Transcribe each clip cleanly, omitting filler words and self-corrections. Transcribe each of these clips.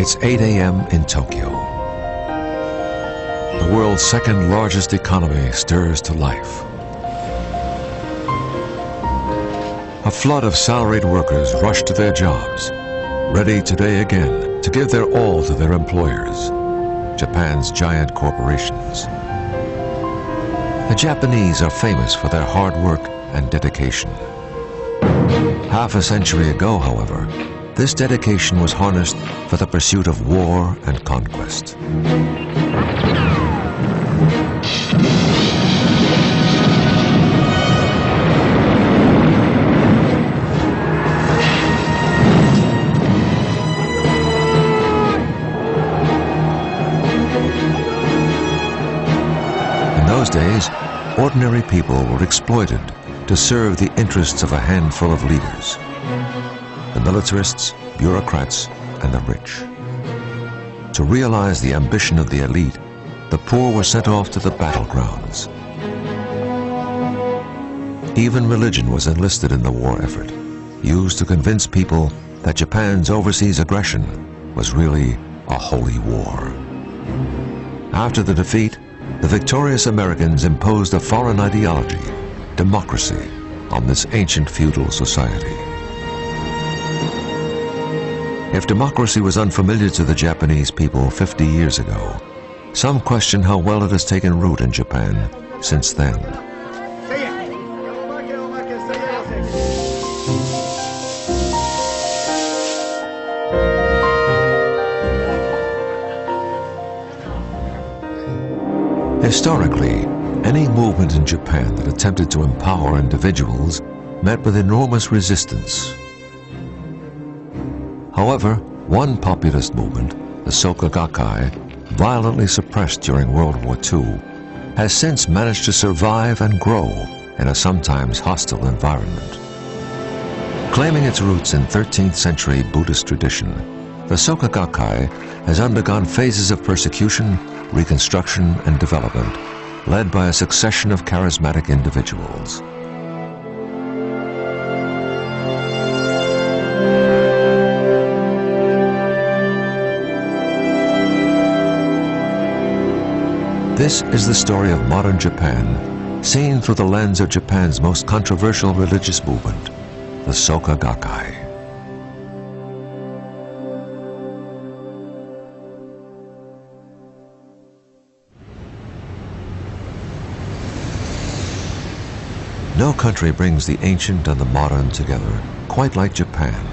It's 8 a.m. in Tokyo. The world's second largest economy stirs to life. A flood of salaried workers rush to their jobs, ready today again to give their all to their employers, Japan's giant corporations. The Japanese are famous for their hard work and dedication. Half a century ago, however, this dedication was harnessed for the pursuit of war and conquest. In those days, ordinary people were exploited to serve the interests of a handful of leaders: the militarists, bureaucrats, and the rich. To realize the ambition of the elite, the poor were sent off to the battlegrounds. Even religion was enlisted in the war effort, used to convince people that Japan's overseas aggression was really a holy war. After the defeat, the victorious Americans imposed a foreign ideology, democracy, on this ancient feudal society. If democracy was unfamiliar to the Japanese people 50 years ago, some question how well it has taken root in Japan since then. Historically, any movement in Japan that attempted to empower individuals met with enormous resistance. However, one populist movement, the Soka Gakkai, violently suppressed during World War II, has since managed to survive and grow in a sometimes hostile environment. Claiming its roots in 13th century Buddhist tradition, the Soka Gakkai has undergone phases of persecution, reconstruction, and development, led by a succession of charismatic individuals. This is the story of modern Japan, seen through the lens of Japan's most controversial religious movement, the Soka Gakkai. No country brings the ancient and the modern together quite like Japan.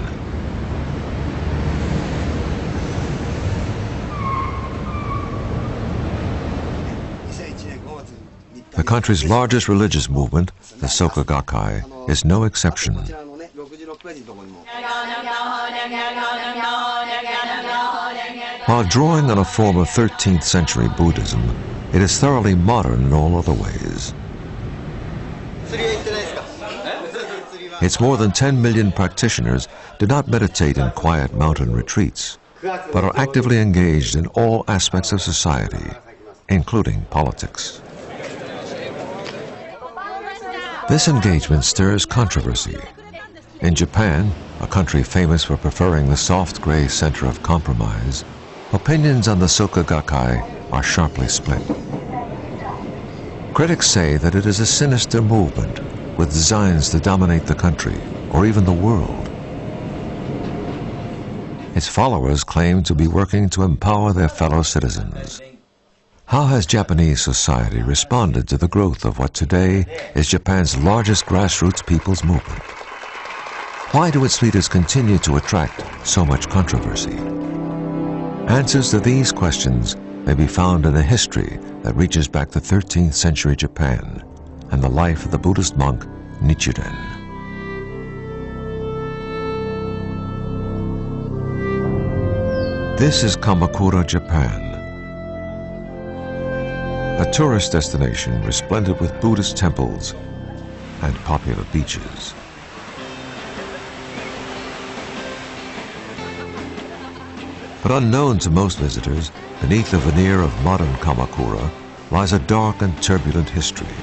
The country's largest religious movement, the Soka Gakkai, is no exception. While drawing on a form of 13th century Buddhism, it is thoroughly modern in all other ways. Its more than 10 million practitioners do not meditate in quiet mountain retreats, but are actively engaged in all aspects of society, including politics. This engagement stirs controversy. In Japan, a country famous for preferring the soft gray center of compromise, opinions on the Soka Gakkai are sharply split. Critics say that it is a sinister movement with designs to dominate the country or even the world. Its followers claim to be working to empower their fellow citizens. How has Japanese society responded to the growth of what today is Japan's largest grassroots people's movement? Why do its leaders continue to attract so much controversy? Answers to these questions may be found in a history that reaches back to 13th century Japan and the life of the Buddhist monk Nichiren. This is Kamakura, Japan, a tourist destination resplendent with Buddhist temples and popular beaches. But unknown to most visitors, beneath the veneer of modern Kamakura lies a dark and turbulent history.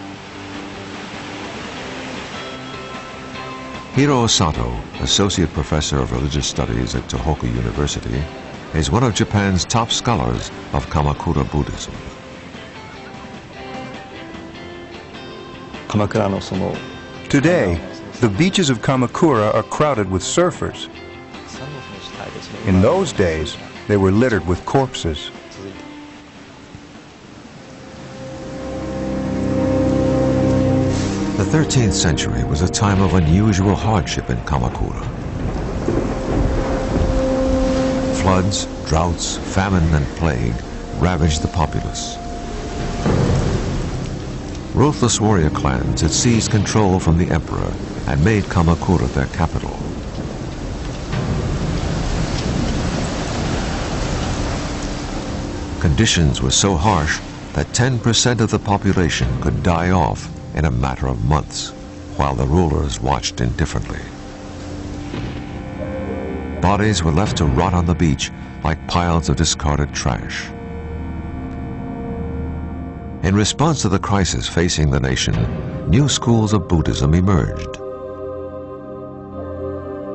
Hiro Sato, Associate Professor of Religious Studies at Tohoku University, is one of Japan's top scholars of Kamakura Buddhism. Today, the beaches of Kamakura are crowded with surfers. In those days, they were littered with corpses. The 13th century was a time of unusual hardship in Kamakura. Floods, droughts, famine, and plague ravaged the populace. Ruthless warrior clans had seized control from the emperor and made Kamakura their capital. Conditions were so harsh that 10% of the population could die off in a matter of months, while the rulers watched indifferently. Bodies were left to rot on the beach like piles of discarded trash. In response to the crisis facing the nation, new schools of Buddhism emerged.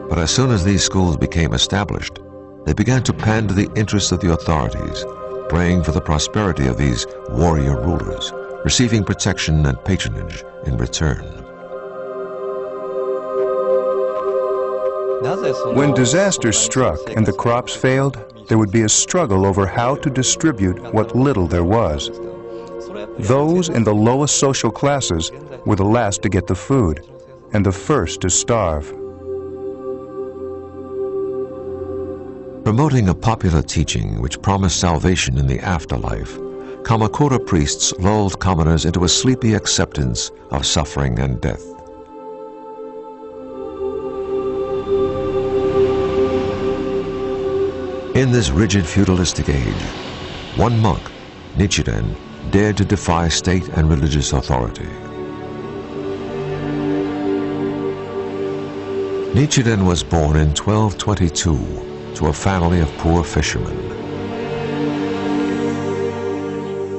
But as soon as these schools became established, they began to pander the interests of the authorities, praying for the prosperity of these warrior rulers, receiving protection and patronage in return. When disasters struck and the crops failed, there would be a struggle over how to distribute what little there was. Those in the lowest social classes were the last to get the food and the first to starve. Promoting a popular teaching which promised salvation in the afterlife, Kamakura priests lulled commoners into a sleepy acceptance of suffering and death. In this rigid feudalistic age, one monk, Nichiren, dared to defy state and religious authority. Nichiren was born in 1222 to a family of poor fishermen.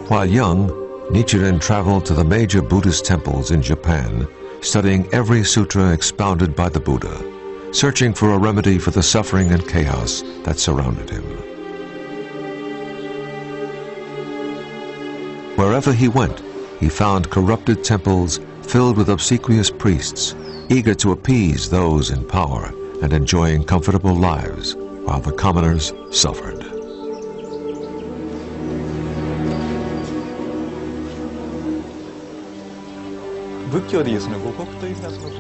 While young, Nichiren traveled to the major Buddhist temples in Japan, studying every sutra expounded by the Buddha, searching for a remedy for the suffering and chaos that surrounded him. Wherever he went, he found corrupted temples filled with obsequious priests, eager to appease those in power and enjoying comfortable lives, while the commoners suffered.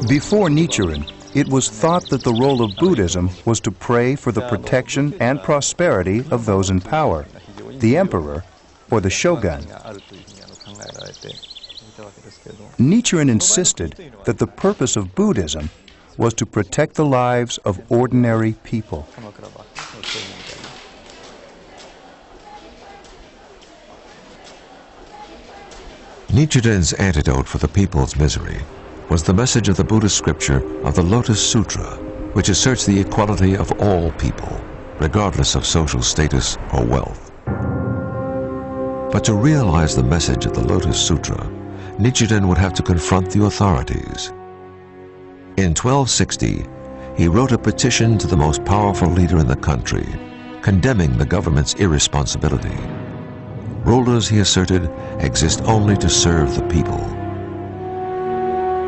Before Nichiren, it was thought that the role of Buddhism was to pray for the protection and prosperity of those in power, the emperor or the shogun. Nichiren insisted that the purpose of Buddhism was to protect the lives of ordinary people. Nichiren's antidote for the people's misery was the message of the Buddhist scripture of the Lotus Sutra, which asserts the equality of all people, regardless of social status or wealth. But to realize the message of the Lotus Sutra, Nichiren would have to confront the authorities. In 1260, he wrote a petition to the most powerful leader in the country, condemning the government's irresponsibility. Rulers, he asserted, exist only to serve the people.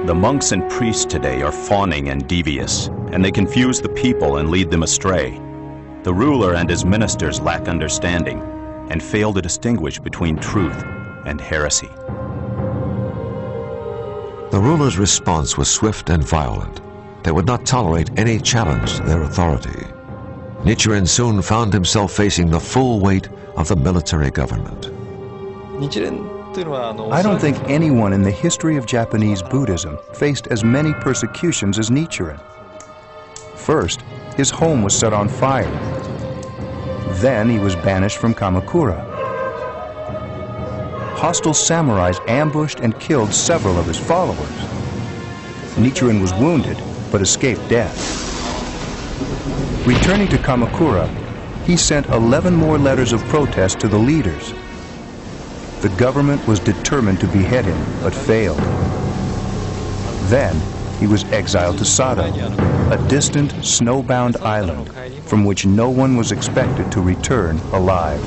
The monks and priests today are fawning and devious, and they confuse the people and lead them astray. The ruler and his ministers lack understanding and fail to distinguish between truth and heresy. The ruler's response was swift and violent. They would not tolerate any challenge to their authority. Nichiren soon found himself facing the full weight of the military government. I don't think anyone in the history of Japanese Buddhism faced as many persecutions as Nichiren. First, his home was set on fire. Then he was banished from Kamakura. Hostile samurais ambushed and killed several of his followers. Nichiren was wounded, but escaped death. Returning to Kamakura, he sent 11 more letters of protest to the leaders. The government was determined to behead him, but failed. Then, he was exiled to Sado, a distant, snowbound island from which no one was expected to return alive.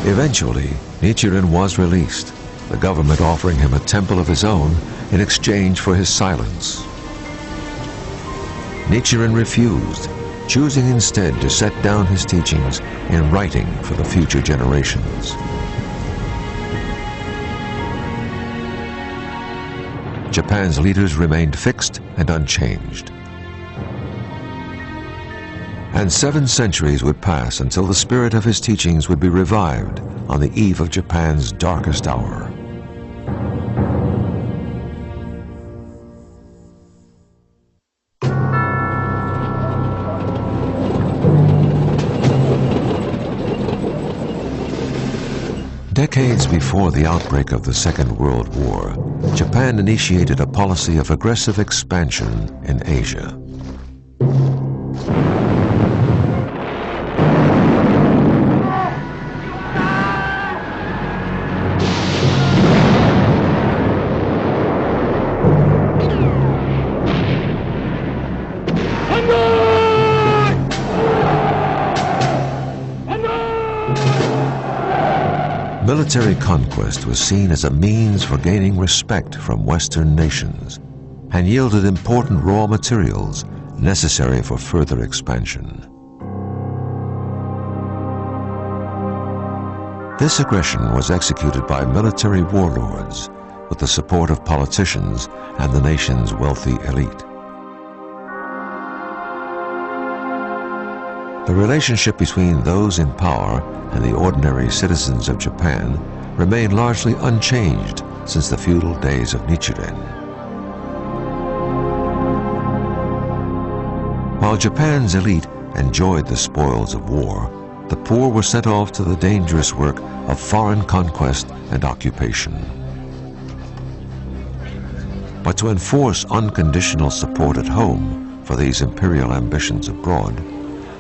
Eventually, Nichiren was released, the government offering him a temple of his own in exchange for his silence. Nichiren refused, choosing instead to set down his teachings in writing for the future generations. Japan's leaders remained fixed and unchanged. And 7 centuries would pass until the spirit of his teachings would be revived on the eve of Japan's darkest hour. Decades before the outbreak of the Second World War, Japan initiated a policy of aggressive expansion in Asia. Military conquest was seen as a means for gaining respect from Western nations and yielded important raw materials necessary for further expansion. This aggression was executed by military warlords with the support of politicians and the nation's wealthy elite. The relationship between those in power and the ordinary citizens of Japan remained largely unchanged since the feudal days of Nichiren. While Japan's elite enjoyed the spoils of war, the poor were sent off to the dangerous work of foreign conquest and occupation. But to enforce unconditional support at home for these imperial ambitions abroad,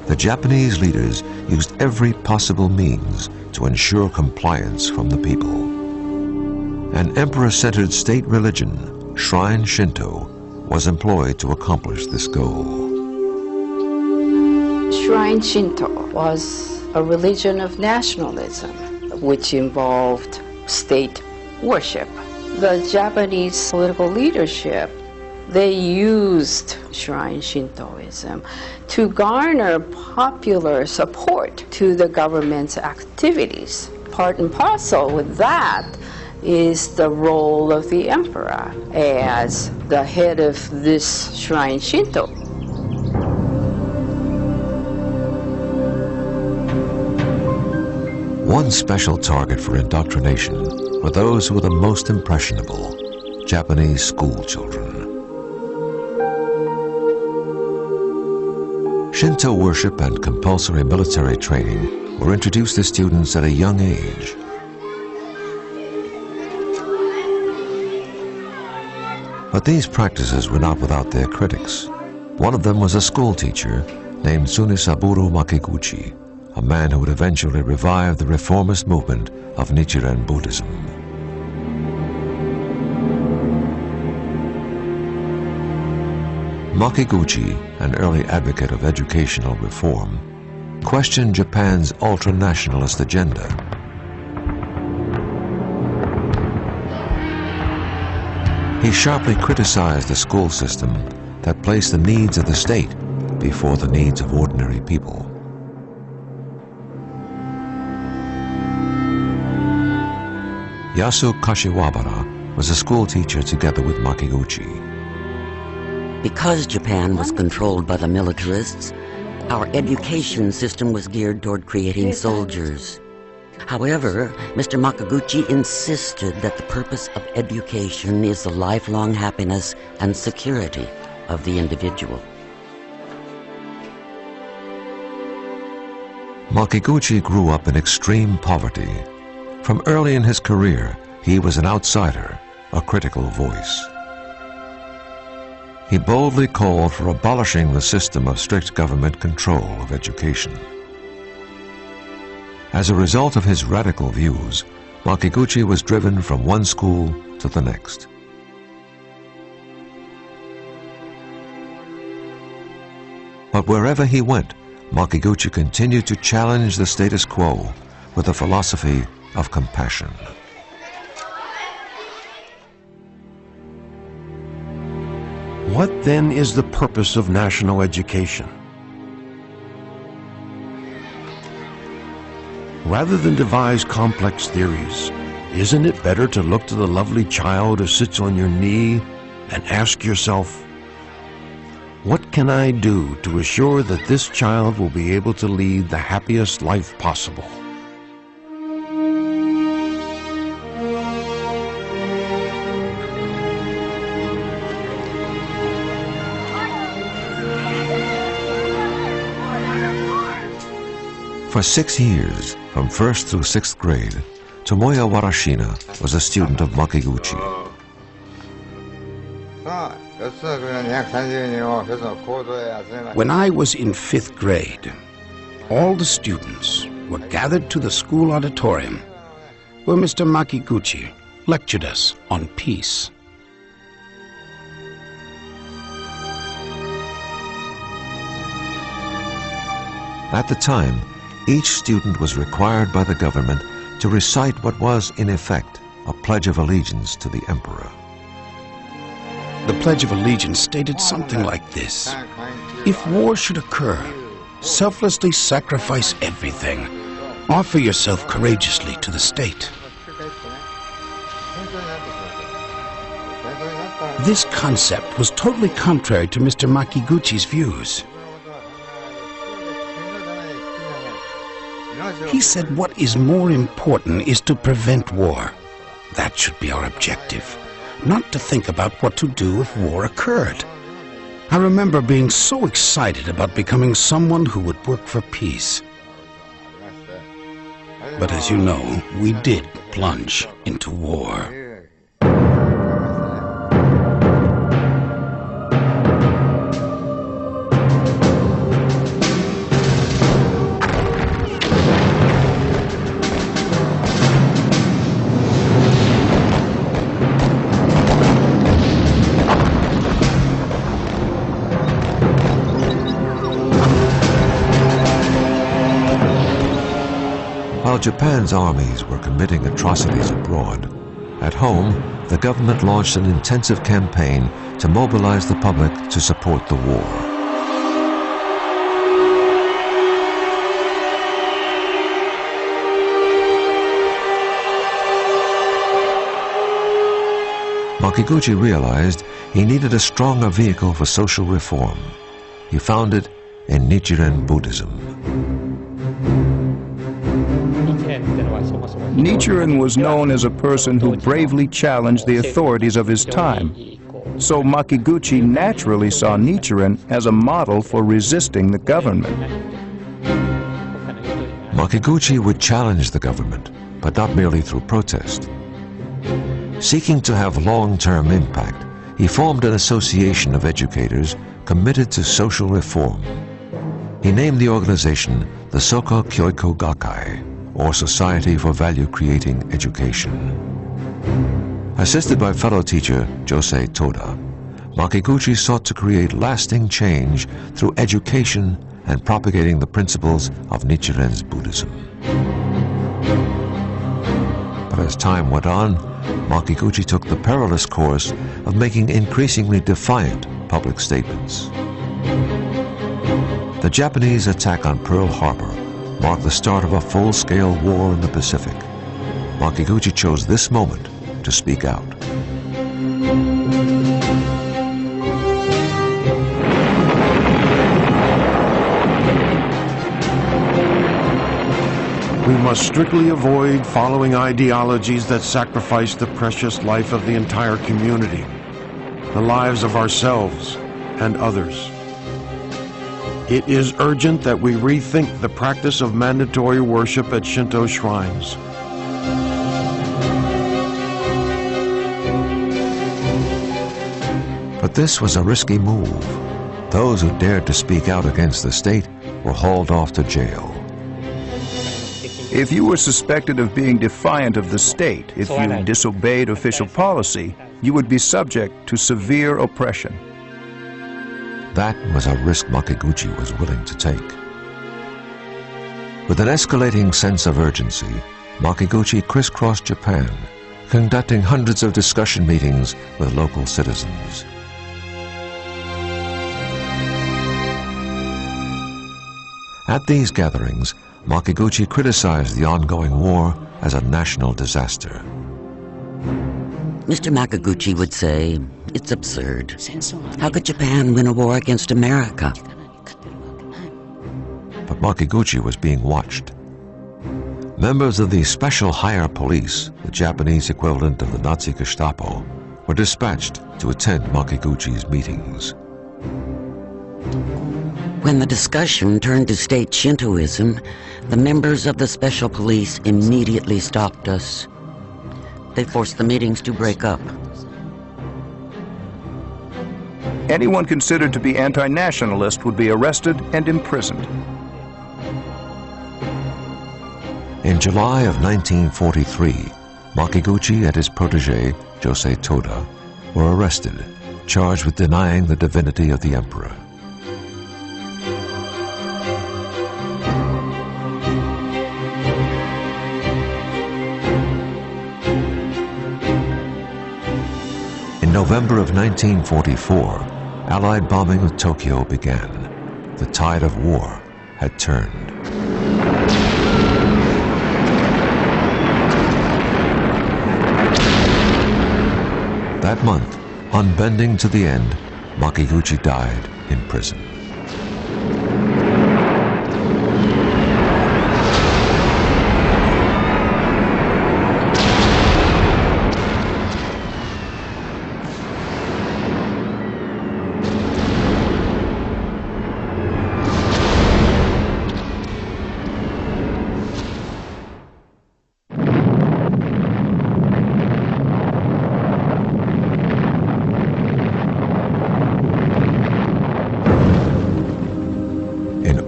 the Japanese leaders used every possible means to ensure compliance from the people. An emperor-centered state religion, Shrine Shinto, was employed to accomplish this goal. Shrine Shinto was a religion of nationalism, which involved state worship. The Japanese political leadership, they used Shrine Shintoism to garner popular support to the government's activities. Part and parcel with that is the role of the emperor as the head of this Shrine Shinto. One special target for indoctrination were those who were the most impressionable, Japanese school children. Shinto worship and compulsory military training were introduced to students at a young age. But these practices were not without their critics. One of them was a school teacher named Tsunisaburo Makiguchi, a man who would eventually revive the reformist movement of Nichiren Buddhism. Makiguchi, an early advocate of educational reform, questioned Japan's ultra-nationalist agenda. He sharply criticized the school system that placed the needs of the state before the needs of ordinary people. Yasu Kashiwabara was a school teacher together with Makiguchi. Because Japan was controlled by the militarists, our education system was geared toward creating soldiers. However, Mr. Makiguchi insisted that the purpose of education is the lifelong happiness and security of the individual. Makiguchi grew up in extreme poverty. From early in his career, he was an outsider, a critical voice. He boldly called for abolishing the system of strict government control of education. As a result of his radical views, Makiguchi was driven from one school to the next. But wherever he went, Makiguchi continued to challenge the status quo with a philosophy of compassion. What then is the purpose of national education? Rather than devise complex theories, isn't it better to look to the lovely child who sits on your knee and ask yourself, what can I do to assure that this child will be able to lead the happiest life possible? For 6 years, from 1st through 6th grade, Tomoya Warashina was a student of Makiguchi. When I was in 5th grade, all the students were gathered to the school auditorium where Mr. Makiguchi lectured us on peace. At the time, each student was required by the government to recite what was, in effect, a pledge of allegiance to the emperor. The Pledge of Allegiance stated something like this: if war should occur, selflessly sacrifice everything. Offer yourself courageously to the state. This concept was totally contrary to Mr. Makiguchi's views. He said what is more important is to prevent war. That should be our objective, not to think about what to do if war occurred. I remember being so excited about becoming someone who would work for peace. But as you know, we did plunge into war. While Japan's armies were committing atrocities abroad, at home, the government launched an intensive campaign to mobilize the public to support the war. Makiguchi realized he needed a stronger vehicle for social reform. He found it in Nichiren Buddhism. Nichiren was known as a person who bravely challenged the authorities of his time. So Makiguchi naturally saw Nichiren as a model for resisting the government. Makiguchi would challenge the government, but not merely through protest. Seeking to have long-term impact, he formed an association of educators committed to social reform. He named the organization the Soka Gakkai, or Society for Value-Creating Education. Assisted by fellow teacher Josei Toda, Makiguchi sought to create lasting change through education and propagating the principles of Nichiren's Buddhism. But as time went on, Makiguchi took the perilous course of making increasingly defiant public statements. The Japanese attack on Pearl Harbor marked the start of a full-scale war in the Pacific. Makiguchi chose this moment to speak out. We must strictly avoid following ideologies that sacrifice the precious life of the entire community, the lives of ourselves and others. It is urgent that we rethink the practice of mandatory worship at Shinto shrines. But this was a risky move. Those who dared to speak out against the state were hauled off to jail. If you were suspected of being defiant of the state, if you disobeyed official policy, you would be subject to severe oppression. that was a risk Makiguchi was willing to take. With an escalating sense of urgency, Makiguchi crisscrossed Japan, conducting hundreds of discussion meetings with local citizens. At these gatherings, Makiguchi criticized the ongoing war as a national disaster. Mr. Makiguchi would say, it's absurd. How could Japan win a war against America? But Makiguchi was being watched. Members of the Special Higher Police, the Japanese equivalent of the Nazi Gestapo, were dispatched to attend Makiguchi's meetings. When the discussion turned to state Shintoism, the members of the Special Police immediately stopped us. They forced the meetings to break up. Anyone considered to be anti-nationalist would be arrested and imprisoned. In July of 1943, Makiguchi and his protege, Josei Toda, were arrested, charged with denying the divinity of the emperor. In November of 1944, Allied bombing of Tokyo began. The tide of war had turned. That month, unbending to the end, Makiguchi died in prison.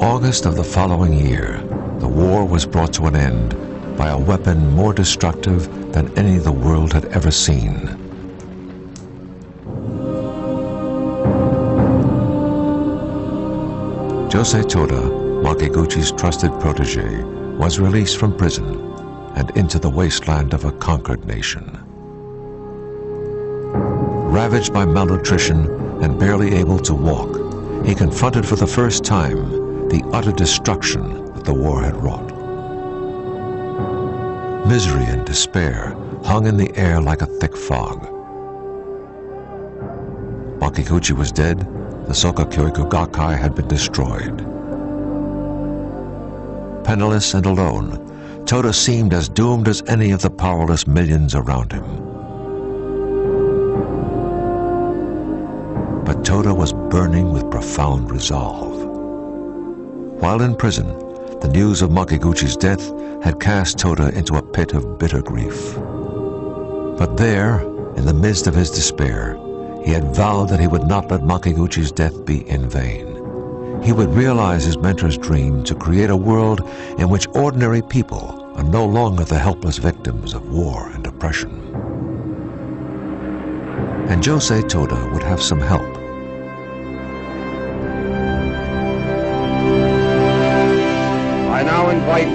August of the following year, the war was brought to an end by a weapon more destructive than any the world had ever seen. Josei Toda, Makiguchi's trusted protege, was released from prison and into the wasteland of a conquered nation. Ravaged by malnutrition and barely able to walk, he confronted for the first time the utter destruction that the war had wrought. Misery and despair hung in the air like a thick fog. Makiguchi was dead, the Soka Gakkai had been destroyed. Penniless and alone, Toda seemed as doomed as any of the powerless millions around him. But Toda was burning with profound resolve. While in prison, the news of Makiguchi's death had cast Toda into a pit of bitter grief. But there, in the midst of his despair, he had vowed that he would not let Makiguchi's death be in vain. He would realize his mentor's dream to create a world in which ordinary people are no longer the helpless victims of war and oppression. And Josei Toda would have some help. I now invite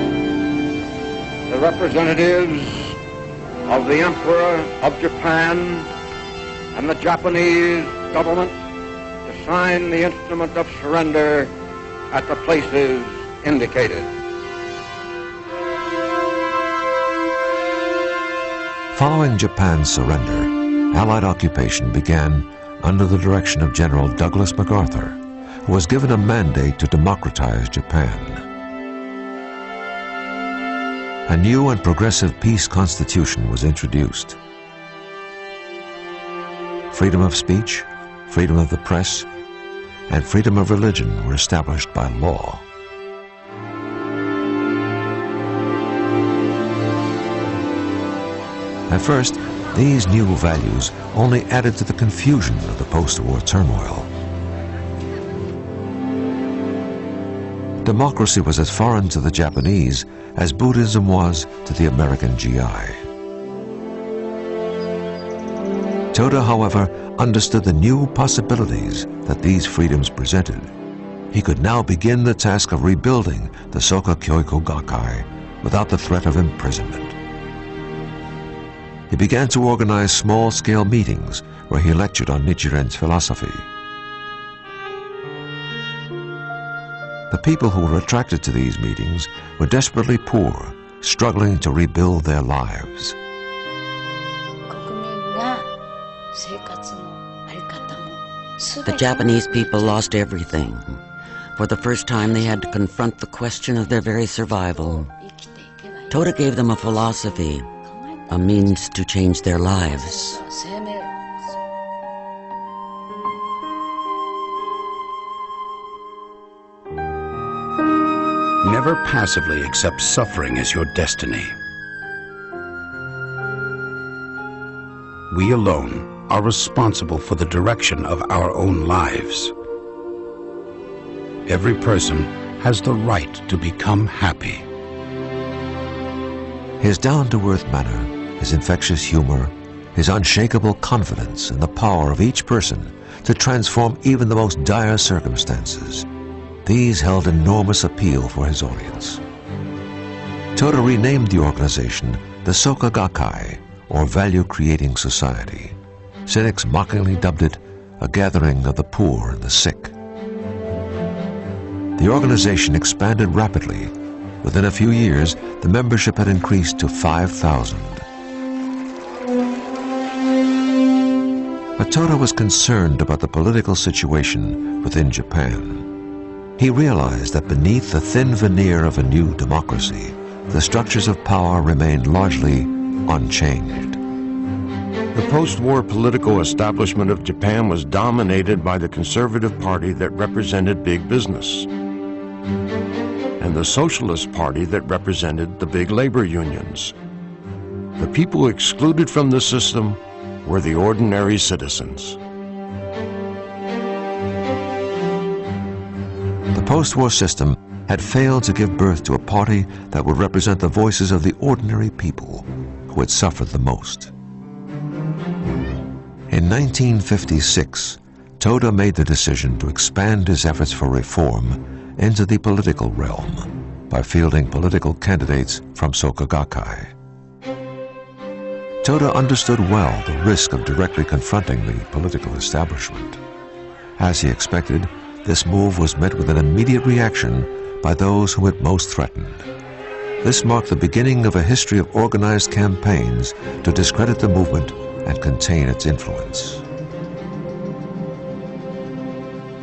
the representatives of the Emperor of Japan and the Japanese government to sign the instrument of surrender at the places indicated. Following Japan's surrender, Allied occupation began under the direction of General Douglas MacArthur, who was given a mandate to democratize Japan. A new and progressive peace constitution was introduced. Freedom of speech, freedom of the press, and freedom of religion were established by law. At first, these new values only added to the confusion of the post-war turmoil. Democracy was as foreign to the Japanese as Buddhism was to the American GI. Toda, however, understood the new possibilities that these freedoms presented. He could now begin the task of rebuilding the Soka Gakkai without the threat of imprisonment. He began to organize small-scale meetings where he lectured on Nichiren's philosophy. The people who were attracted to these meetings were desperately poor, struggling to rebuild their lives. The Japanese people lost everything. For the first time, they had to confront the question of their very survival. Toda gave them a philosophy, a means to change their lives. Never passively accept suffering as your destiny. We alone are responsible for the direction of our own lives. Every person has the right to become happy. His down-to-earth manner, his infectious humor, his unshakable confidence in the power of each person to transform even the most dire circumstances, these held enormous appeal for his audience. Toda renamed the organization the Soka Gakkai, or Value-Creating Society. Cynics mockingly dubbed it a gathering of the poor and the sick. The organization expanded rapidly. Within a few years, the membership had increased to 5,000. But Toda was concerned about the political situation within Japan. He realized that beneath the thin veneer of a new democracy, the structures of power remained largely unchanged. The post-war political establishment of Japan was dominated by the Conservative Party that represented big business, and the Socialist Party that represented the big labor unions. The people excluded from the system were the ordinary citizens. The post-war system had failed to give birth to a party that would represent the voices of the ordinary people who had suffered the most. In 1956, Toda made the decision to expand his efforts for reform into the political realm by fielding political candidates from Soka Gakkai. Toda understood well the risk of directly confronting the political establishment. As he expected, this move was met with an immediate reaction by those whom it most threatened. This marked the beginning of a history of organized campaigns to discredit the movement and contain its influence.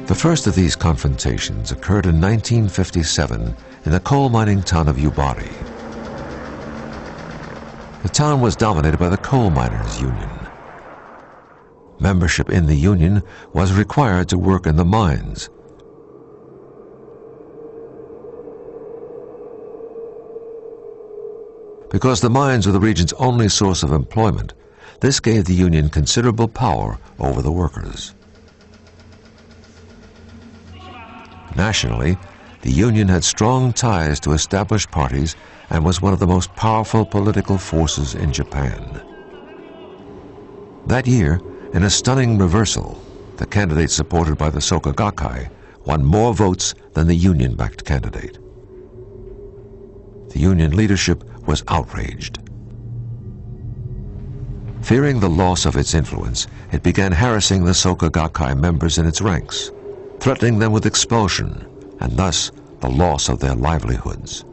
The first of these confrontations occurred in 1957 in the coal mining town of Yubari. The town was dominated by the coal miners' union. Membership in the union was required to work in the mines. Because the mines were the region's only source of employment, this gave the union considerable power over the workers. Nationally, the union had strong ties to established parties and was one of the most powerful political forces in Japan. That year, in a stunning reversal, the candidate supported by the Soka Gakkai won more votes than the union-backed candidate. The union leadership was outraged. Fearing the loss of its influence, it began harassing the Soka Gakkai members in its ranks, threatening them with expulsion and thus the loss of their livelihoods.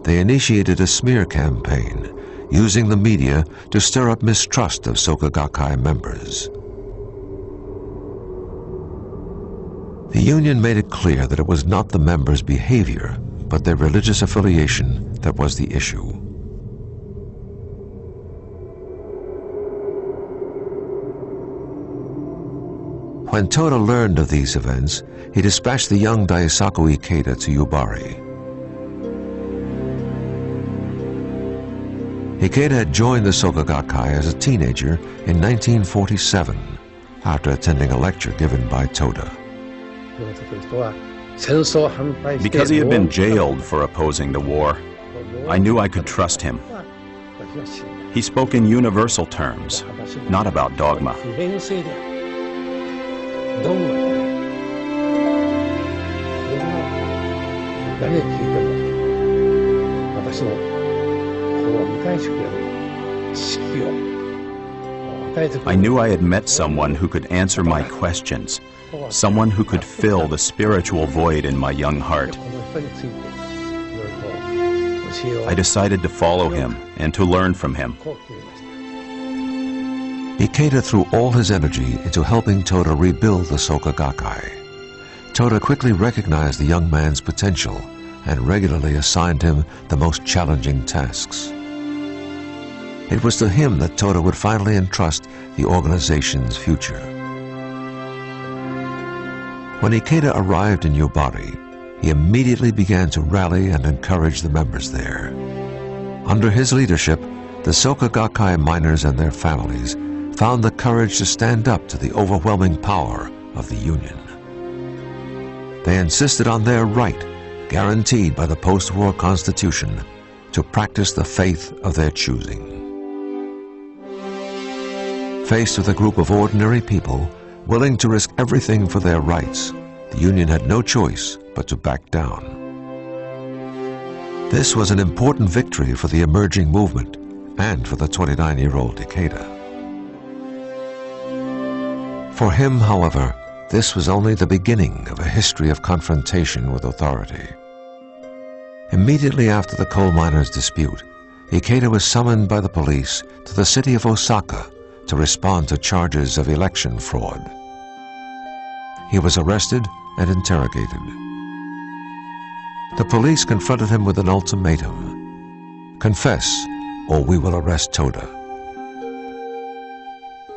They initiated a smear campaign, using the media to stir up mistrust of Soka Gakkai members. The union made it clear that it was not the members' behavior, but their religious affiliation that was the issue. When Toda learned of these events, he dispatched the young Daisaku Ikeda to Yubari. Ikeda had joined the Soka Gakkai as a teenager in 1947 after attending a lecture given by Toda. Because he had been jailed for opposing the war, I knew I could trust him. He spoke in universal terms, not about dogma. I knew I had met someone who could answer my questions, someone who could fill the spiritual void in my young heart. I decided to follow him and to learn from him. Ikeda threw all his energy into helping Toda rebuild the Soka Gakkai. Toda quickly recognized the young man's potential and regularly assigned him the most challenging tasks. It was to him that Toda would finally entrust the organization's future. When Ikeda arrived in Yobari, he immediately began to rally and encourage the members there. Under his leadership, the Soka Gakkai miners and their families found the courage to stand up to the overwhelming power of the Union. They insisted on their right, guaranteed by the post-war Constitution, to practice the faith of their choosing. Faced with a group of ordinary people willing to risk everything for their rights, the Union had no choice but to back down. This was an important victory for the emerging movement and for the 29-year-old Ikeda. For him, however, this was only the beginning of a history of confrontation with authority. Immediately after the coal miners' dispute, Ikeda was summoned by the police to the city of Osaka to respond to charges of election fraud. He was arrested and interrogated. The police confronted him with an ultimatum: confess, or we will arrest Toda.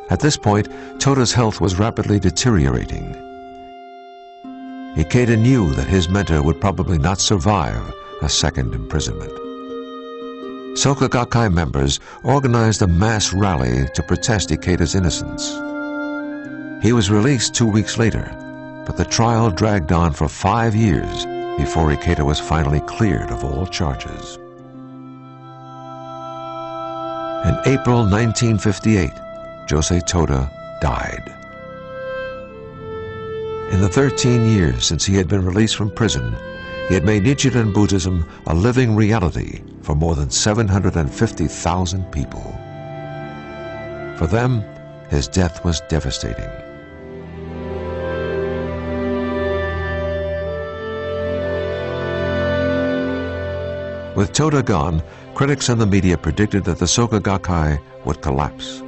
At this point, Toda's health was rapidly deteriorating. Ikeda knew that his mentor would probably not survive a second imprisonment. Soka Gakkai members organized a mass rally to protest Ikeda's innocence. He was released 2 weeks later, but the trial dragged on for 5 years before Ikeda was finally cleared of all charges. In April 1958, Josei Toda died. In the 13 years since he had been released from prison, he had made Nichiren Buddhism a living reality for more than 750,000 people. For them, his death was devastating. With Toda gone, critics and the media predicted that the Soka Gakkai would collapse.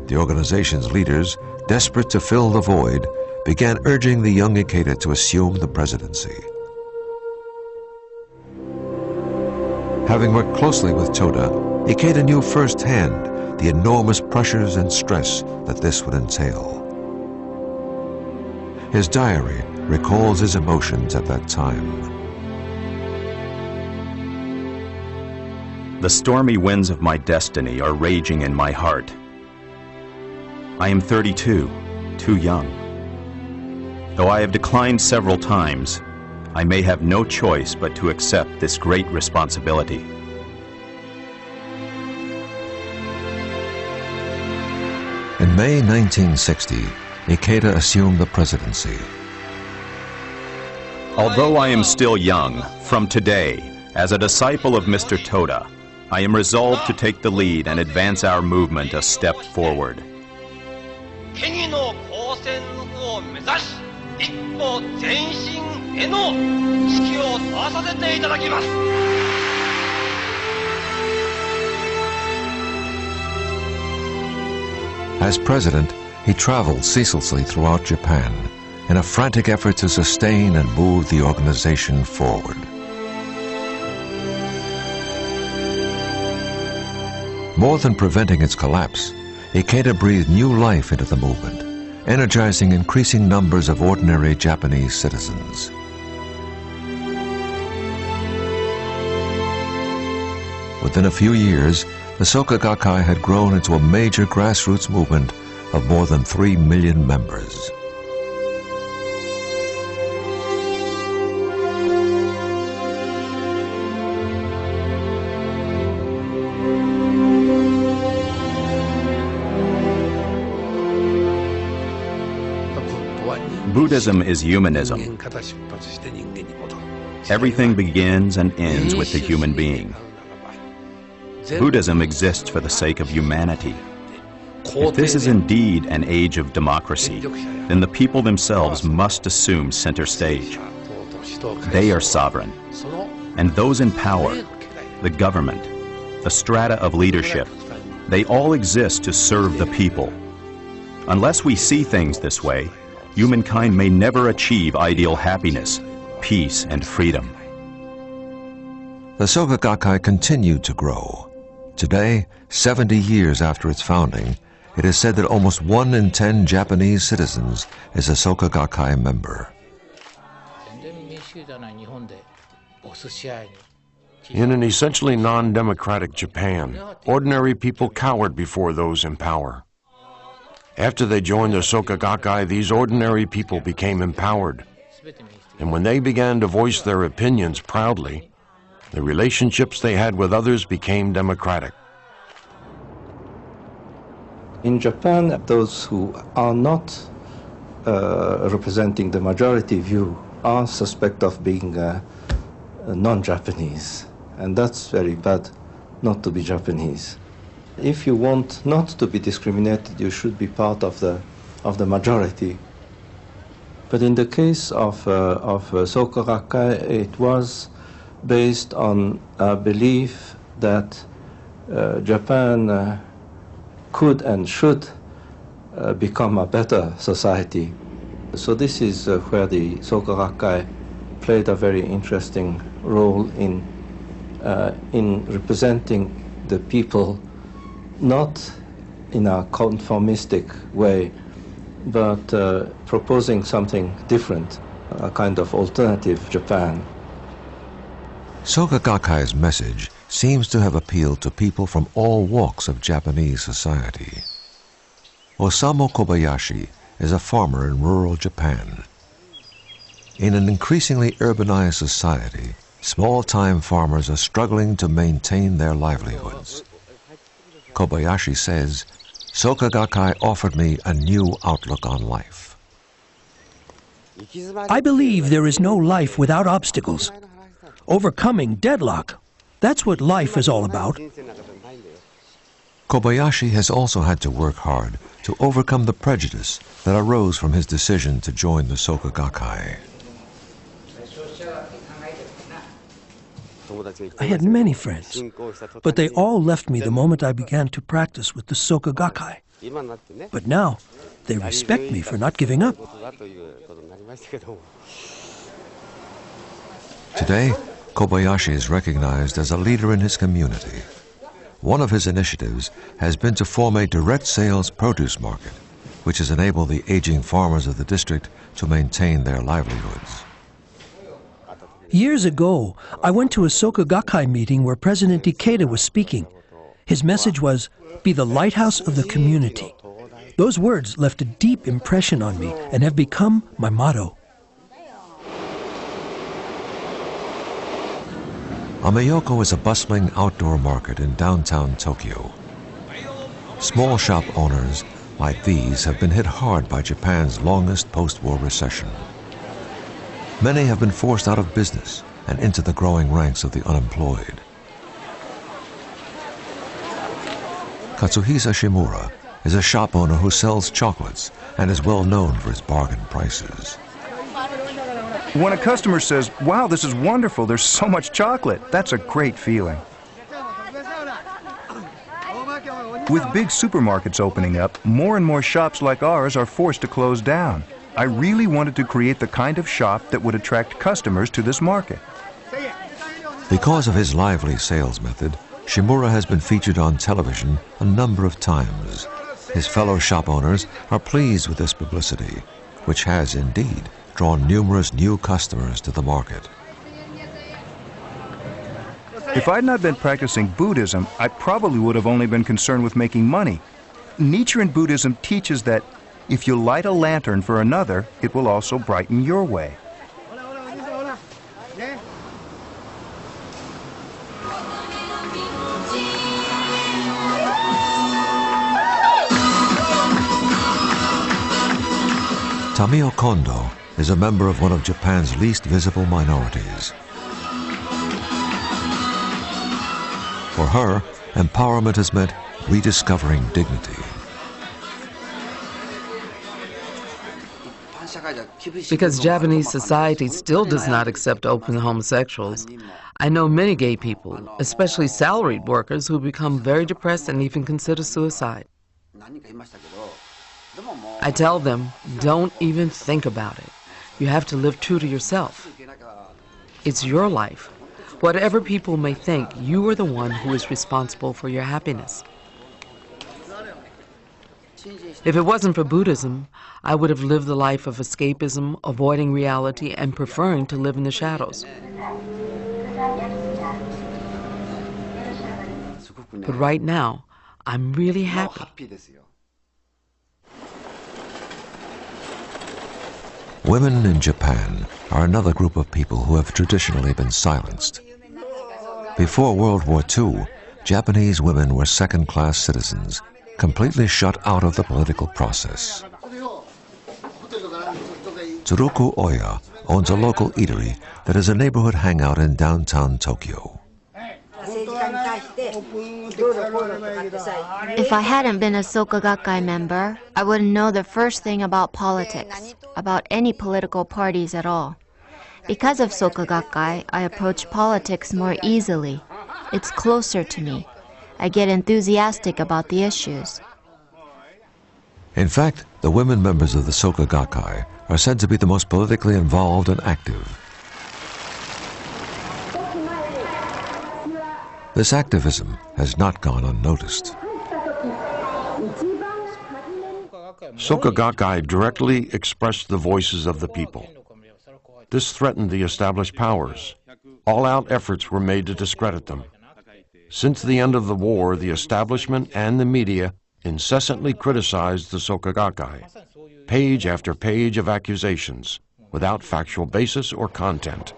The organization's leaders, desperate to fill the void, began urging the young Ikeda to assume the presidency. Having worked closely with Toda, Ikeda knew firsthand the enormous pressures and stress that this would entail. His diary recalls his emotions at that time. The stormy winds of my destiny are raging in my heart. I am 32, too young. Though I have declined several times, I may have no choice but to accept this great responsibility. In May 1960, Ikeda assumed the presidency. Although I am still young, from today, as a disciple of Mr. Toda, I am resolved to take the lead and advance our movement a step forward. As president, he traveled ceaselessly throughout Japan in a frantic effort to sustain and move the organization forward. More than preventing its collapse, Ikeda breathed new life into the movement, energizing increasing numbers of ordinary Japanese citizens. Within a few years, the Soka Gakkai had grown into a major grassroots movement of more than 3 million members. Buddhism is humanism. Everything begins and ends with the human being. Buddhism exists for the sake of humanity. If this is indeed an age of democracy, then the people themselves must assume center stage. They are sovereign, and those in power, the government, the strata of leadership, they all exist to serve the people. Unless we see things this way, humankind may never achieve ideal happiness, peace, and freedom. The Soka Gakkai continued to grow. Today, 70 years after its founding, it is said that almost 1 in 10 Japanese citizens is a Soka Gakkai member. In an essentially non-democratic Japan, ordinary people cowered before those in power. After they joined the Soka Gakkai, these ordinary people became empowered. And when they began to voice their opinions proudly, the relationships they had with others became democratic. In Japan, those who are not representing the majority view are suspect of being non-Japanese. And that's very bad, not to be Japanese. If you want not to be discriminated, you should be part of the majority. But in the case of Soka Gakkai, it was based on a belief that Japan could and should become a better society. So this is where the Soka Gakkai played a very interesting role in representing the people, not in a conformistic way, but proposing something different, a kind of alternative Japan. Soka Gakkai's message seems to have appealed to people from all walks of Japanese society. Osamu Kobayashi is a farmer in rural Japan. In an increasingly urbanized society, small-time farmers are struggling to maintain their livelihoods. Kobayashi says, Soka Gakkai offered me a new outlook on life. I believe there is no life without obstacles. Overcoming deadlock, that's what life is all about. Kobayashi has also had to work hard to overcome the prejudice that arose from his decision to join the Soka Gakkai. I had many friends, but they all left me the moment I began to practice with the Soka Gakkai. But now, they respect me for not giving up. Today, Kobayashi is recognized as a leader in his community. One of his initiatives has been to form a direct sales produce market, which has enabled the aging farmers of the district to maintain their livelihoods. Years ago, I went to a Soka Gakkai meeting where President Ikeda was speaking. His message was, "Be the lighthouse of the community." Those words left a deep impression on me and have become my motto. Ameyoko is a bustling outdoor market in downtown Tokyo. Small shop owners like these have been hit hard by Japan's longest post-war recession. Many have been forced out of business and into the growing ranks of the unemployed. Katsuhisa Shimura is a shop owner who sells chocolates and is well known for his bargain prices. When a customer says, "Wow, this is wonderful, there's so much chocolate," that's a great feeling. With big supermarkets opening up, more and more shops like ours are forced to close down. I really wanted to create the kind of shop that would attract customers to this market. Because of his lively sales method, Shimura has been featured on television a number of times. His fellow shop owners are pleased with this publicity, which has indeed drawn numerous new customers to the market. If I'd not been practicing Buddhism, I probably would have only been concerned with making money. Nichiren Buddhism teaches that if you light a lantern for another, it will also brighten your way. Tamio Kondo is a member of one of Japan's least visible minorities. For her, empowerment has meant rediscovering dignity. Because Japanese society still does not accept open homosexuals, I know many gay people, especially salaried workers, who become very depressed and even consider suicide. I tell them, don't even think about it. You have to live true to yourself. It's your life. Whatever people may think, you are the one who is responsible for your happiness. If it wasn't for Buddhism, I would have lived the life of escapism, avoiding reality, and preferring to live in the shadows. But right now, I'm really happy. Women in Japan are another group of people who have traditionally been silenced. Before World War II, Japanese women were second-class citizens, completely shut out of the political process. Tsuruku Oya owns a local eatery that is a neighborhood hangout in downtown Tokyo. If I hadn't been a Soka Gakkai member, I wouldn't know the first thing about politics, about any political parties at all. Because of Soka Gakkai, I approach politics more easily. It's closer to me. I get enthusiastic about the issues. In fact, the women members of the Soka Gakkai are said to be the most politically involved and active. This activism has not gone unnoticed. Soka Gakkai directly expressed the voices of the people. This threatened the established powers. All-out efforts were made to discredit them. Since the end of the war, the establishment and the media incessantly criticized the Soka Gakkai, page after page of accusations, without factual basis or content.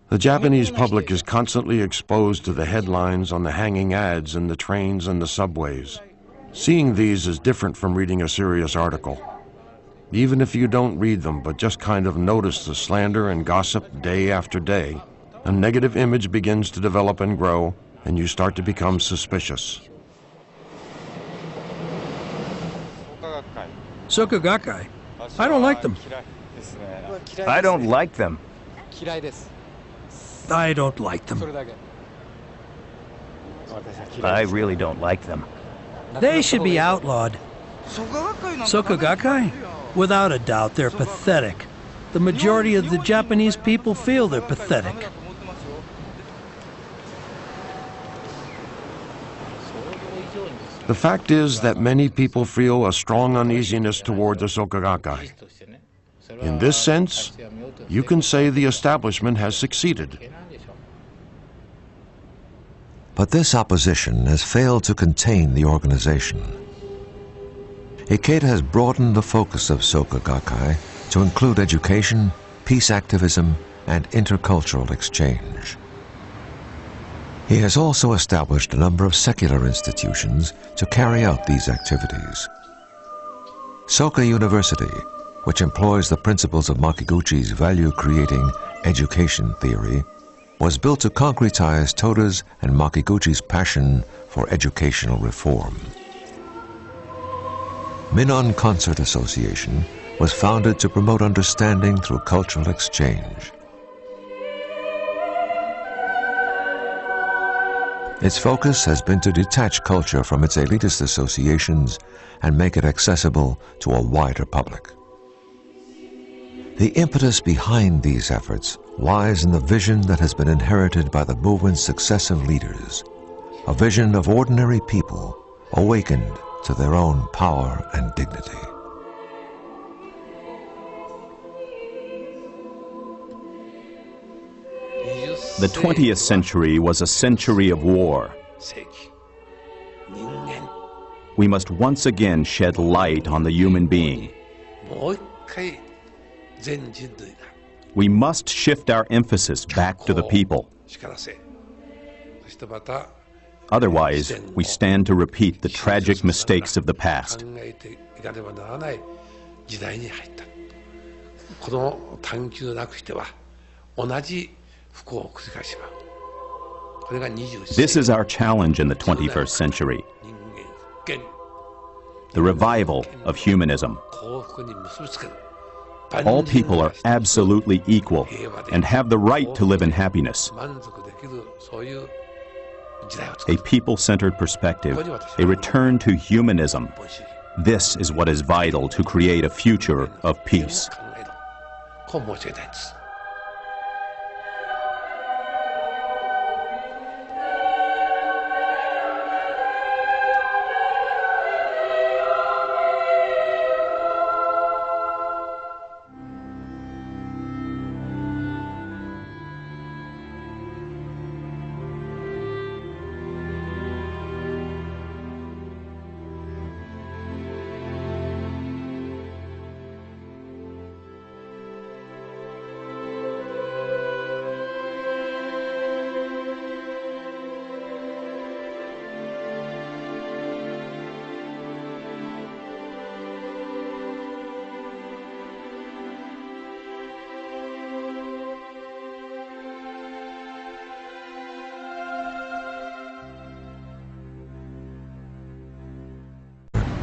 The Japanese public is constantly exposed to the headlines on the hanging ads in the trains and the subways. Seeing these is different from reading a serious article. Even if you don't read them, but just kind of notice the slander and gossip day after day, a negative image begins to develop and grow, and you start to become suspicious. Soka Gakkai. I don't like them. I don't like them. I don't like them. I really don't like them. They should be outlawed. Soka Gakkai? Without a doubt, they're pathetic. The majority of the Japanese people feel they're pathetic. The fact is that many people feel a strong uneasiness toward the Soka Gakkai. In this sense, you can say the establishment has succeeded. But this opposition has failed to contain the organization. Ikeda has broadened the focus of Soka Gakkai to include education, peace activism, and intercultural exchange. He has also established a number of secular institutions to carry out these activities. Soka University, which employs the principles of Makiguchi's value-creating education theory, was built to concretize Toda's and Makiguchi's passion for educational reform. Minnan Concert Association was founded to promote understanding through cultural exchange. Its focus has been to detach culture from its elitist associations and make it accessible to a wider public. The impetus behind these efforts lies in the vision that has been inherited by the movement's successive leaders, a vision of ordinary people awakened to their own power and dignity. The 20th century was a century of war. We must once again shed light on the human being. We must shift our emphasis back to the people. Otherwise, we stand to repeat the tragic mistakes of the past. This is our challenge in the 21st century. The revival of humanism. All people are absolutely equal and have the right to live in happiness. A people-centered perspective, a return to humanism. This is what is vital to create a future of peace.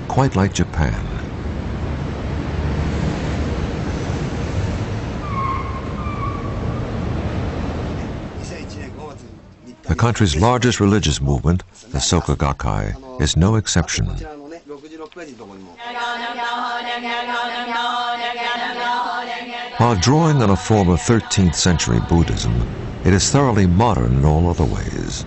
Quite like Japan. The country's largest religious movement, the Soka Gakkai, is no exception. While drawing on a form of 13th century Buddhism, it is thoroughly modern in all other ways.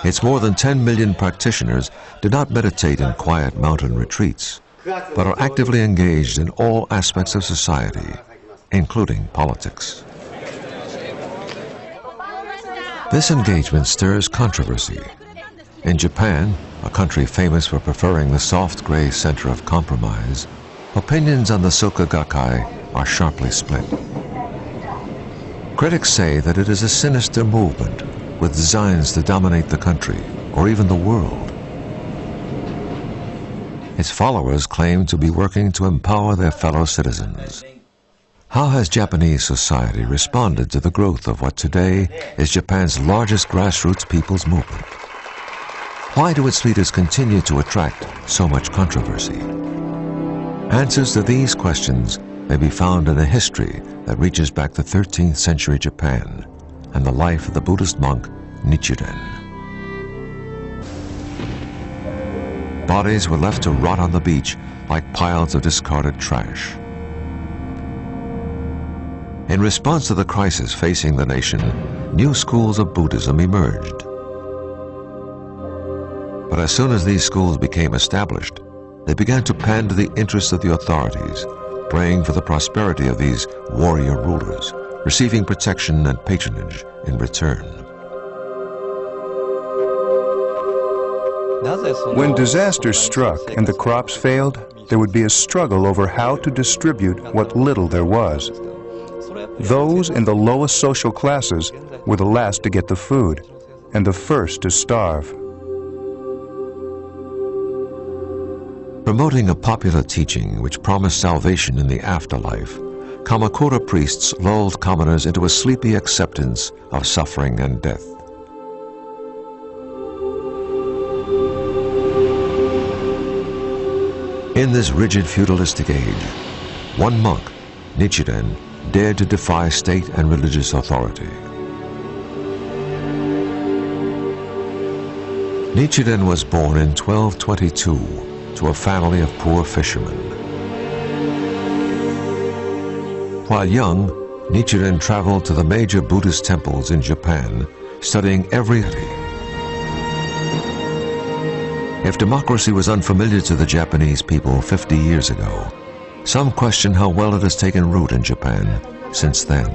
Its more than 10 million practitioners do not meditate in quiet mountain retreats, but are actively engaged in all aspects of society, including politics. This engagement stirs controversy. In Japan, a country famous for preferring the soft gray center of compromise, opinions on the Soka Gakkai are sharply split. Critics say that it is a sinister movement with designs to dominate the country or even the world. Its followers claim to be working to empower their fellow citizens. How has Japanese society responded to the growth of what today is Japan's largest grassroots people's movement? Why do its leaders continue to attract so much controversy? Answers to these questions may be found in a history that reaches back to 13th century Japan and the life of the Buddhist monk Nichiren. Bodies were left to rot on the beach like piles of discarded trash. In response to the crisis facing the nation, new schools of Buddhism emerged. But as soon as these schools became established, they began to pander to the interests of the authorities, praying for the prosperity of these warrior rulers, receiving protection and patronage in return. When disaster struck and the crops failed, there would be a struggle over how to distribute what little there was. Those in the lowest social classes were the last to get the food and the first to starve. Promoting a popular teaching which promised salvation in the afterlife, Kamakura priests lulled commoners into a sleepy acceptance of suffering and death. In this rigid feudalistic age, one monk, Nichiren, dared to defy state and religious authority. Nichiren was born in 1222 to a family of poor fishermen. While young, Nichiren traveled to the major Buddhist temples in Japan, studying every city. If democracy was unfamiliar to the Japanese people 50 years ago, some question how well it has taken root in Japan since then.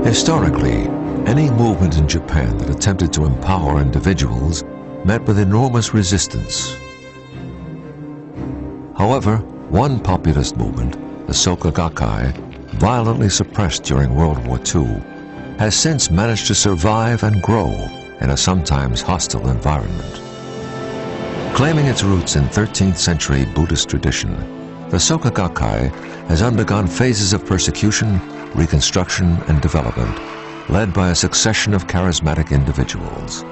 Historically, any movement in Japan that attempted to empower individuals met with enormous resistance. However, one populist movement, the Soka Gakkai, violently suppressed during World War II, has since managed to survive and grow in a sometimes hostile environment. Claiming its roots in 13th century Buddhist tradition, the Soka Gakkai has undergone phases of persecution, reconstruction, and development, led by a succession of charismatic individuals.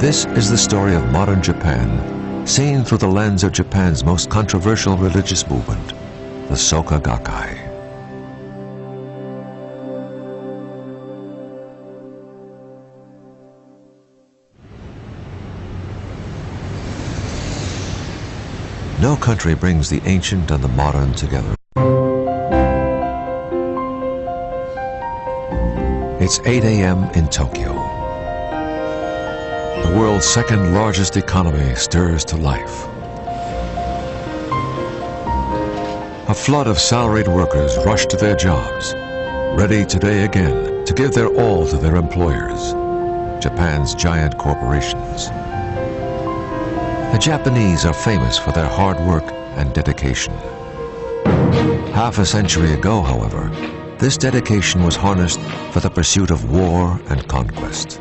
This is the story of modern Japan, seen through the lens of Japan's most controversial religious movement, the Soka Gakkai. No country brings the ancient and the modern together. It's 8 a.m. in Tokyo. The world's second largest economy stirs to life. A flood of salaried workers rush to their jobs, ready today again to give their all to their employers, Japan's giant corporations. The Japanese are famous for their hard work and dedication. Half a century ago, however, this dedication was harnessed for the pursuit of war and conquest.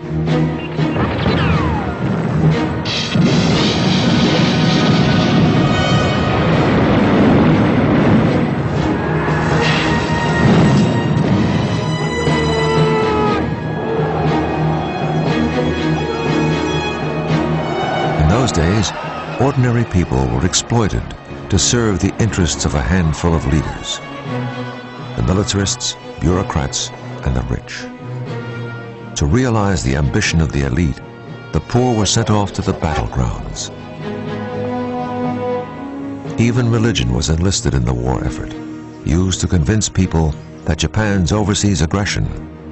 In those days, ordinary people were exploited to serve the interests of a handful of leaders: the militarists, bureaucrats, and the rich. To realize the ambition of the elite, the poor were sent off to the battlegrounds. Even religion was enlisted in the war effort, used to convince people that Japan's overseas aggression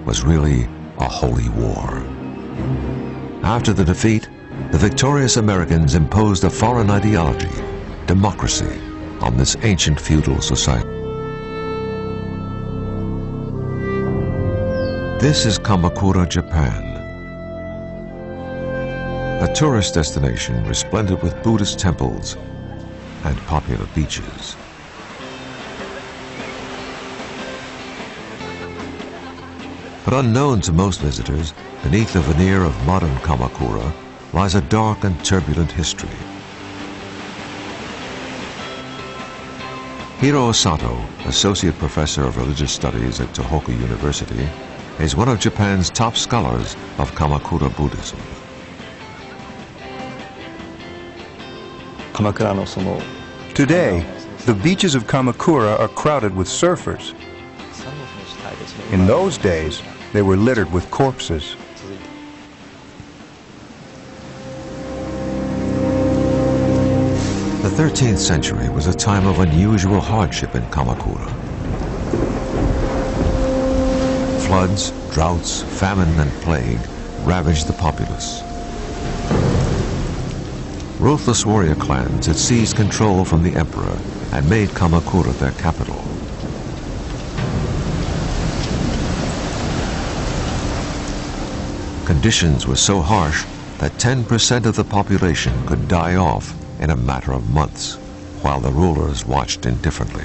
was really a holy war. After the defeat, the victorious Americans imposed a foreign ideology, democracy, on this ancient feudal society. This is Kamakura, Japan, a tourist destination resplendent with Buddhist temples and popular beaches. But unknown to most visitors, beneath the veneer of modern Kamakura lies a dark and turbulent history. Hiro Sato, Associate Professor of Religious Studies at Tohoku University, is one of Japan's top scholars of Kamakura Buddhism. Today, the beaches of Kamakura are crowded with surfers. In those days, they were littered with corpses. The 13th century was a time of unusual hardship in Kamakura. Floods, droughts, famine, and plague ravaged the populace. Ruthless warrior clans had seized control from the emperor and made Kamakura their capital. Conditions were so harsh that 10% of the population could die off in a matter of months, while the rulers watched indifferently.